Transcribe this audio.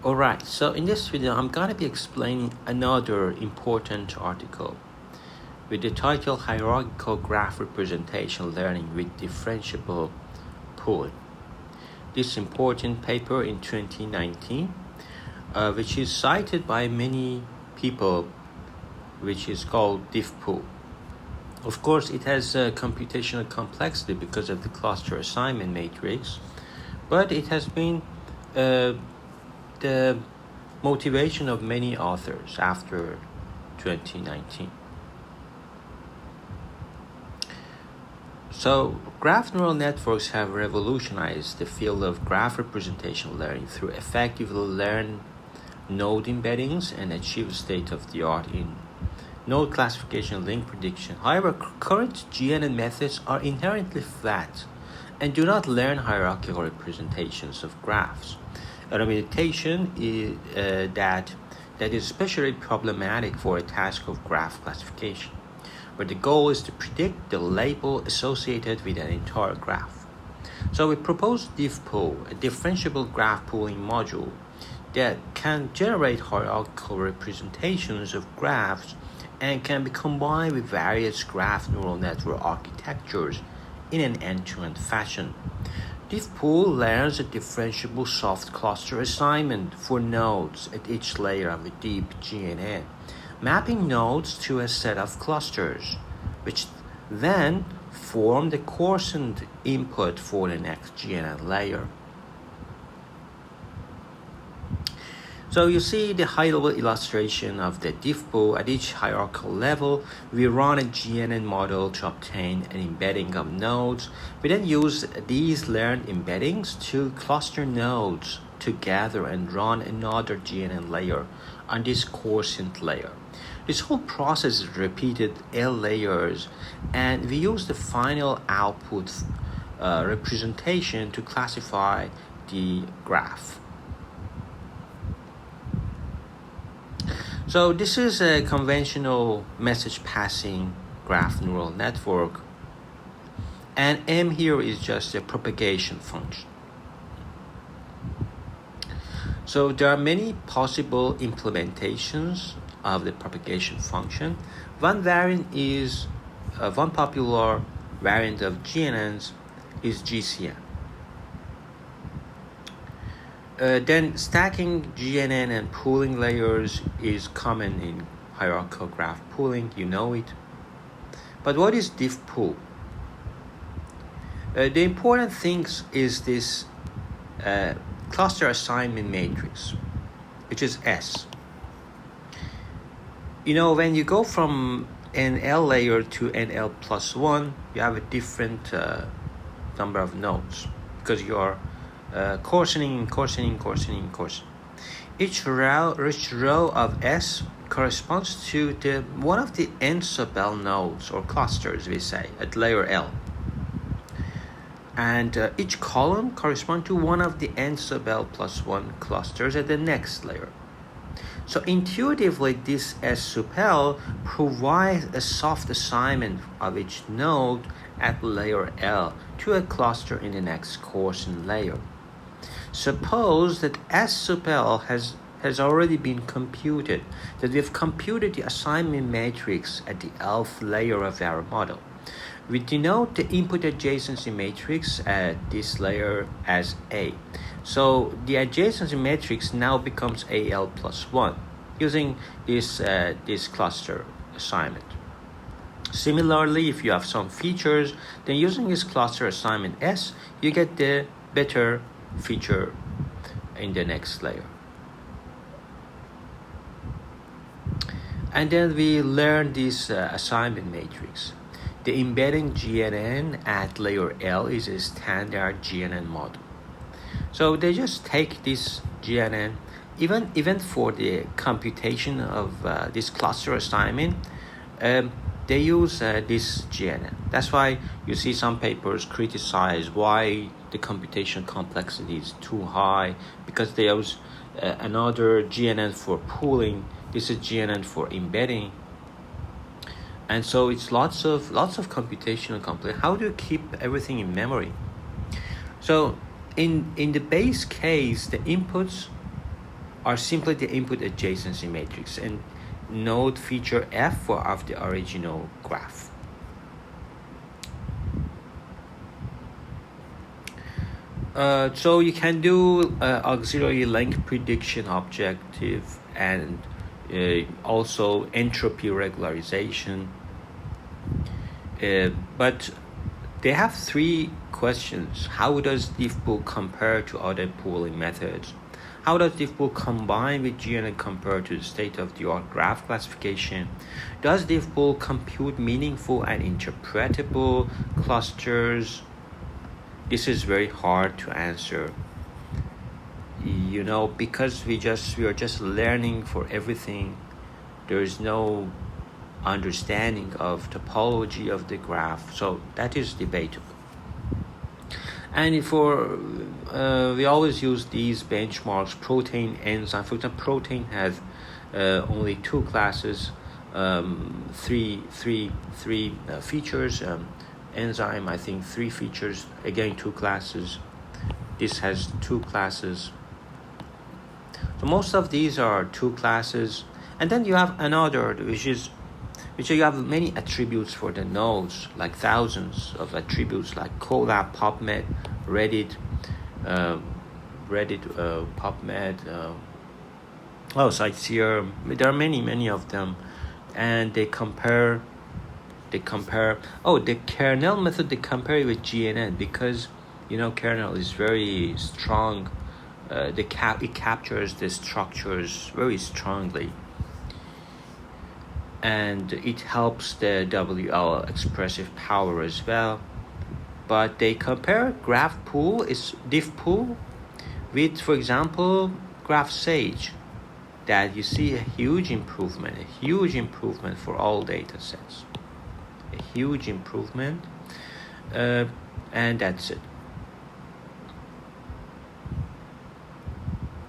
Alright, so in this video I'm going to be explaining another important article with the title Hierarchical Graph Representation Learning with Differentiable Pooling. This important paper in 2019, which is cited by many people, which is called diffpool. Of course, it has computational complexity because of the cluster assignment matrix, but it has been the motivation of many authors after 2019. So, graph neural networks have revolutionized the field of graph representation learning through effectively learn node embeddings and achieve state-of-the-art in node classification link prediction. However, current GNN methods are inherently flat and do not learn hierarchical representations of graphs. A limitation is that is especially problematic for a task of graph classification, where the goal is to predict the label associated with an entire graph. So we propose diffpool, a differentiable graph pooling module that can generate hierarchical representations of graphs and can be combined with various graph neural network architectures in an end-to-end fashion. Diffpool learns a differentiable soft cluster assignment for nodes at each layer of a deep GNN, mapping nodes to a set of clusters, which then form the coarsened input for the next GNN layer. So you see the high-level illustration of the diffpool. At each hierarchical level, we run a GNN model to obtain an embedding of nodes. We then use these learned embeddings to cluster nodes together and run another GNN layer on this coarsened layer. This whole process is repeated L layers, and we use the final output representation to classify the graph. So this is a conventional message passing graph neural network, and M here is just a propagation function. So there are many possible implementations of the propagation function. One popular variant of GNNs is GCN. Then stacking GNN and pooling layers is common in hierarchical graph pooling, you know it. But what is diffpool? The important thing is this cluster assignment matrix, which is S. You know, when you go from an L layer to an L plus 1, you have a different number of nodes because you are coarsening. Each row of S corresponds to one of the n sub L nodes or clusters, we say, at layer L. And each column corresponds to one of the n sub L plus 1 clusters at the next layer. So intuitively, this S sub L provides a soft assignment of each node at layer L to a cluster in the next coarsened layer. Suppose that S sub L has already been computed, that we've computed the assignment matrix at the Lth layer of our model. We denote the input adjacency matrix at this layer as A. So the adjacency matrix now becomes AL plus 1 using this cluster assignment. Similarly, if you have some features, then using this cluster assignment S, you get the better feature in the next layer. And then we learn this assignment matrix. The embedding GNN at layer L is a standard GNN model. So they just take this GNN, even for the computation of this cluster assignment, they use this GNN. That's why you see some papers criticize why the computation complexity is too high, because they use another GNN for pooling. This is GNN for embedding. And so it's lots of computational complexity. How do you keep everything in memory? So in the base case, the inputs are simply the input adjacency matrix and node feature F of the original graph. So you can do auxiliary length prediction objective and also entropy regularization. But they have three questions. How does diffpool compare to other pooling methods? How does diffpool combine with GNN compared to the state-of-the-art graph classification? Does diffpool compute meaningful and interpretable clusters? This is very hard to answer, because we are just learning for everything. There is no understanding of topology of the graph, so that is debatable. And we always use these benchmarks: protein, enzyme. For example, protein has only two classes, three features. Enzyme, I think, three features, again two classes. This has two classes. So most of these are two classes, and then you have another which you have many attributes for the nodes, like thousands of attributes, like Colab, PubMed, Reddit, PubMed, Sightseer. There are many of them, and they compare. The kernel method, they compare it with GNN because kernel is very strong. It captures the structures very strongly, and it helps the WL expressive power as well. But they compare diffpool with, for example, graph sage, that you see a huge improvement for all data sets. A huge improvement, and that's it.